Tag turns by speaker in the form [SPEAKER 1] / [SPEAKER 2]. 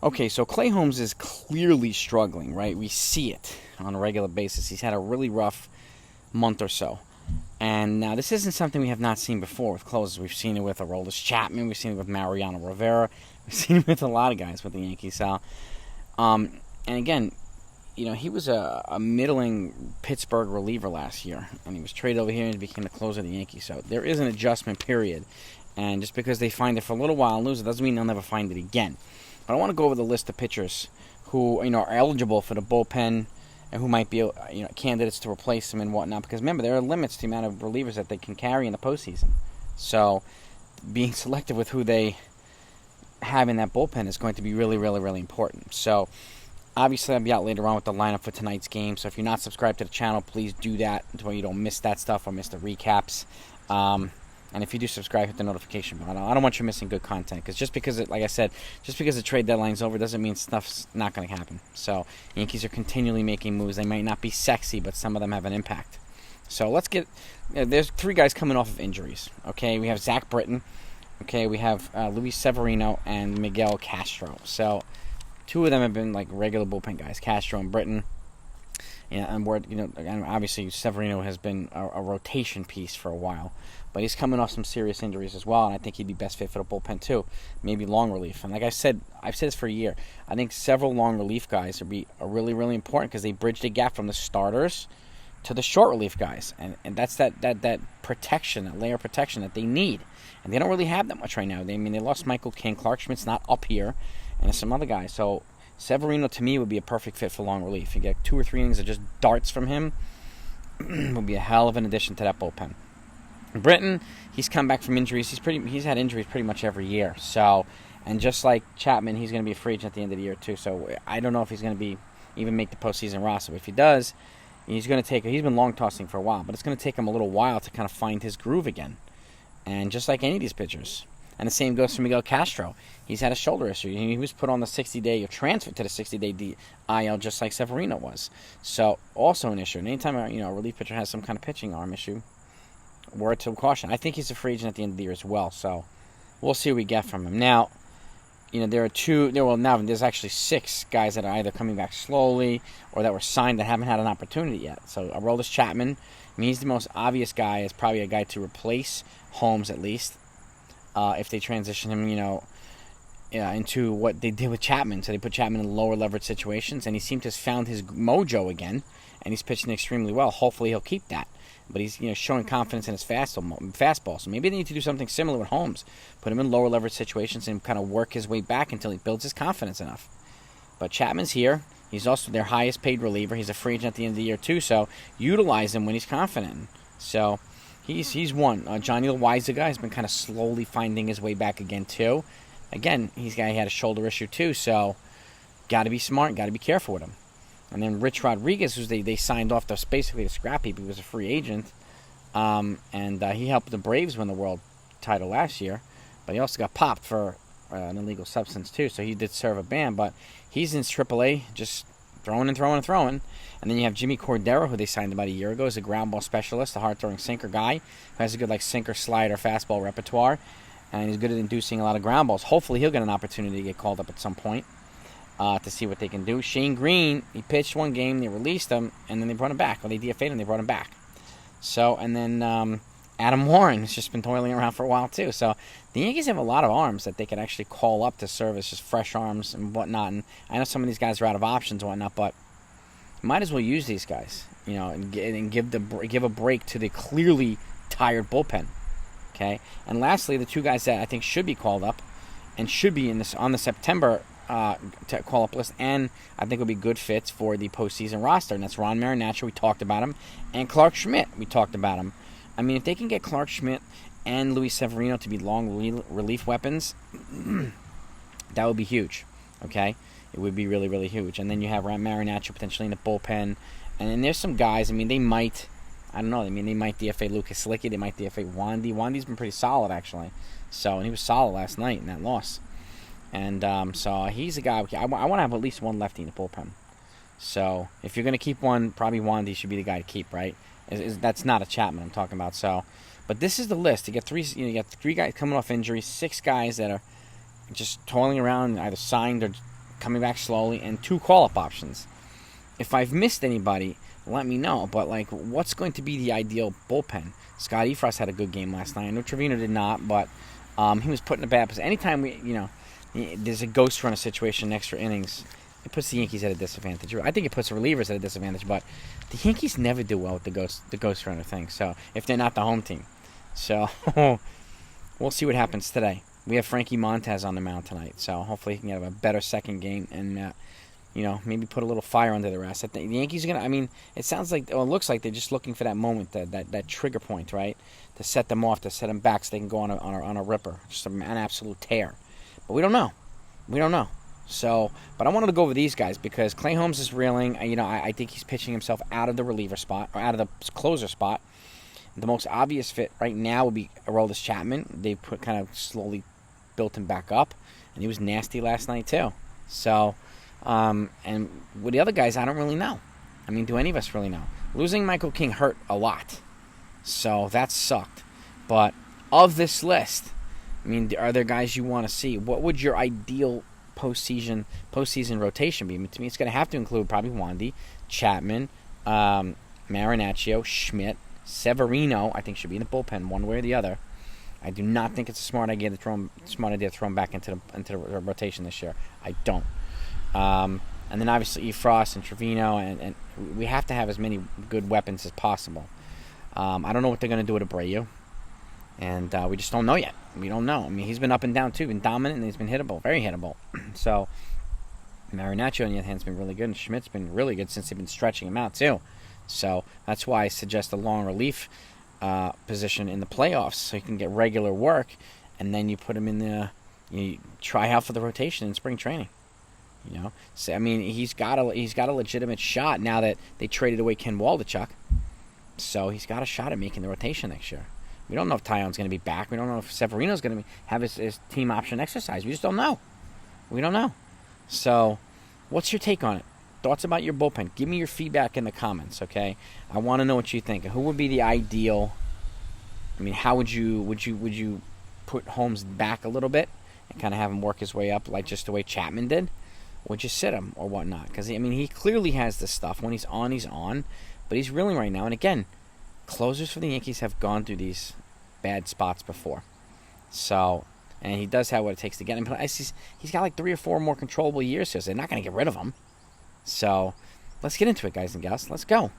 [SPEAKER 1] Okay, so Clay Holmes is clearly struggling, right? We see it on a regular basis. He's had a really rough month or so. And now this isn't something we have not seen before with closers. We've seen it with Aroldis Chapman. We've seen it with Mariano Rivera. We've seen it with a lot of guys with the Yankees. And again, he was a middling Pittsburgh reliever last year, and he was traded over here and became the closer of the Yankees. So there is an adjustment period, and just because they find it for a little while and lose it doesn't mean they'll never find it again. But I want to go over the list of pitchers who are eligible for the bullpen and who might be candidates to replace him and whatnot. Because remember, there are limits to the amount of relievers that they can carry in the postseason. So being selective with who they have in that bullpen is going to be really, really, really important. So obviously, I'll be out later on with the lineup for tonight's game. So if you're not subscribed to the channel, please do that until you don't miss that stuff or miss the recaps. And if you do subscribe, hit the notification bell. I don't want you missing good content. Because just because, like I said, just because the trade deadline's over doesn't mean stuff's not going to happen. So Yankees are continually making moves. They might not be sexy, but some of them have an impact. So let's get... there's 3 guys coming off of injuries. Okay, we have Zach Britton. Okay, we have Luis Severino and Miguel Castro. So 2 of them have been like regular bullpen guys, Castro and Britton. Yeah, and obviously Severino has been a rotation piece for a while, but he's coming off some serious injuries as well, and I think he'd be best fit for the bullpen too, maybe long relief. And like I've said this for a year. I think several long relief guys are really, really important because they bridge the gap from the starters to the short relief guys, and that's that protection, that layer of protection that they need, and they don't really have that much right now. They lost Michael King, Clark Schmidt's not up here, and there's some other guys. So Severino, to me, would be a perfect fit for long relief. You get 2 or 3 innings of just darts from him, would be a hell of an addition to that bullpen. Britton, he's come back from injuries. He's had injuries pretty much every year. So, and just like Chapman, he's going to be a free agent at the end of the year too. So I don't know if he's going to even make the postseason roster. But if he does, he's been long tossing for a while, but it's going to take him a little while to kind of find his groove again. And just like any of these pitchers. And the same goes for Miguel Castro. He's had a shoulder issue. He was put on the 60-day, or transferred to the 60-day IL just like Severino was. So, also an issue. And anytime a relief pitcher has some kind of pitching arm issue, word to caution. I think he's a free agent at the end of the year as well. So, we'll see what we get from him. Now, there's actually 6 guys that are either coming back slowly or that were signed that haven't had an opportunity yet. So, Aroldis Chapman, he's the most obvious guy. Is probably a guy to replace Holmes at least. If they transition him, into what they did with Chapman. So they put Chapman in lower leverage situations, and he seemed to have found his mojo again, and he's pitching extremely well. Hopefully he'll keep that. But he's showing confidence in his fastball. So maybe they need to do something similar with Holmes. Put him in lower leverage situations and kind of work his way back until he builds his confidence enough. But Chapman's here. He's also their highest paid reliever. He's a free agent at the end of the year too, so utilize him when he's confident. So he's one. Johnny Loizaga has been kind of slowly finding his way back again too. Again, he had a shoulder issue too, so got to be smart, got to be careful with him. And then Rich Rodriguez, who they signed off basically a scrap heap. He was a free agent, and he helped the Braves win the World title last year. But he also got popped for an illegal substance too, so he did serve a ban. But he's in AAA, just throwing and throwing and throwing. And then you have Jimmy Cordero, who they signed about a year ago, as a ground ball specialist, a hard-throwing sinker guy who has a good sinker, slider, fastball repertoire. And he's good at inducing a lot of ground balls. Hopefully he'll get an opportunity to get called up at some point to see what they can do. Shane Green, he pitched one game, they released him, and then they brought him back. Well, they DFA'd him, they brought him back. So, and then Adam Warren has just been toiling around for a while too. So the Yankees have a lot of arms that they could actually call up to serve as just fresh arms and whatnot. And I know some of these guys are out of options and whatnot, but might as well use these guys, and give a break to the clearly tired bullpen. Okay, and lastly, the 2 guys that I think should be called up and should be on the September call-up list, and I think will be good fits for the postseason roster, and that's Ron Marinaccio, we talked about him, and Clark Schmidt, we talked about him. I mean, if they can get Clark Schmidt and Luis Severino to be long relief weapons, that would be huge. Okay, it would be really, really huge. And then you have Ron Marinaccio potentially in the bullpen, and then there's some guys. I mean, they might. I don't know. I mean, they might DFA Lucas Licky. They might DFA Wandy. Wandy's been pretty solid, actually. So, and he was solid last night in that loss. And so he's a guy. I want to have at least one lefty in the bullpen. So, if you're going to keep one, probably Wandy should be the guy to keep, right? That's not a Chapman I'm talking about. So, but this is the list. You get 3 guys coming off injury, 6 guys that are just toiling around, either signed or coming back slowly, and 2 call-up options. If I've missed anybody, let me know. But, like, what's going to be the ideal bullpen? Scott Efros had a good game last night. I know Trevino did not, but he was put in a bad position. Anytime there's a ghost runner situation in extra innings, it puts the Yankees at a disadvantage. I think it puts the relievers at a disadvantage, but the Yankees never do well with the ghost runner thing. So if they're not the home team, so we'll see what happens today. We have Frankie Montas on the mound tonight, so hopefully he can have a better second game and maybe put a little fire under their ass. I think the Yankees are gonna. I mean, it sounds like, or it looks like they're just looking for that moment, that trigger point, right, to set them off, to set them back, so they can go on a ripper, just an absolute tear. But we don't know. So, but I wanted to go over these guys because Clay Holmes is reeling. I think he's pitching himself out of the reliever spot, or out of the closer spot. The most obvious fit right now would be Aroldis Chapman. They kind of slowly built him back up, and he was nasty last night too. So, and with the other guys, I don't really know. I mean, do any of us really know? Losing Michael King hurt a lot, so that sucked. But of this list, I mean, are there guys you want to see? What would your ideal postseason rotation be? I mean, to me, it's going to have to include probably Wandy, Chapman, Marinaccio, Schmidt, Severino. I think should be in the bullpen one way or the other. I do not think it's a smart idea to throw him back into the rotation this year. I don't. And then obviously Efros and Trevino, and we have to have as many good weapons as possible. I don't know what they're going to do with Abreu. And we just don't know yet. We don't know. I mean, he's been up and down, too. Been dominant, and he's been hittable. Very hittable. So, Marinaccio, on the other hand, has been really good. And Schmidt's been really good since they've been stretching him out, too. So, that's why I suggest a long relief position in the playoffs so he can get regular work. And then you put him in you try out for the rotation in spring training. So, I mean, he's got a legitimate shot now that they traded away Ken Waldichuk. So, he's got a shot at making the rotation next year. We don't know if Taillon's going to be back. We don't know if Severino's going to have his team option exercise. We just don't know. We don't know. So, what's your take on it? Thoughts about your bullpen? Give me your feedback in the comments, okay? I want to know what you think. Who would be the ideal? I mean, how would you put Holmes back a little bit and kind of have him work his way up, like just the way Chapman did? Or just sit him or whatnot? Because he clearly has this stuff. When he's on, but he's reeling right now. And again, closers for the Yankees have gone through these bad spots before. So, and he does have what it takes to get him. He's got like 3 or 4 more controllable years here, so they're not going to get rid of him. So, let's get into it, guys and gals. Let's go.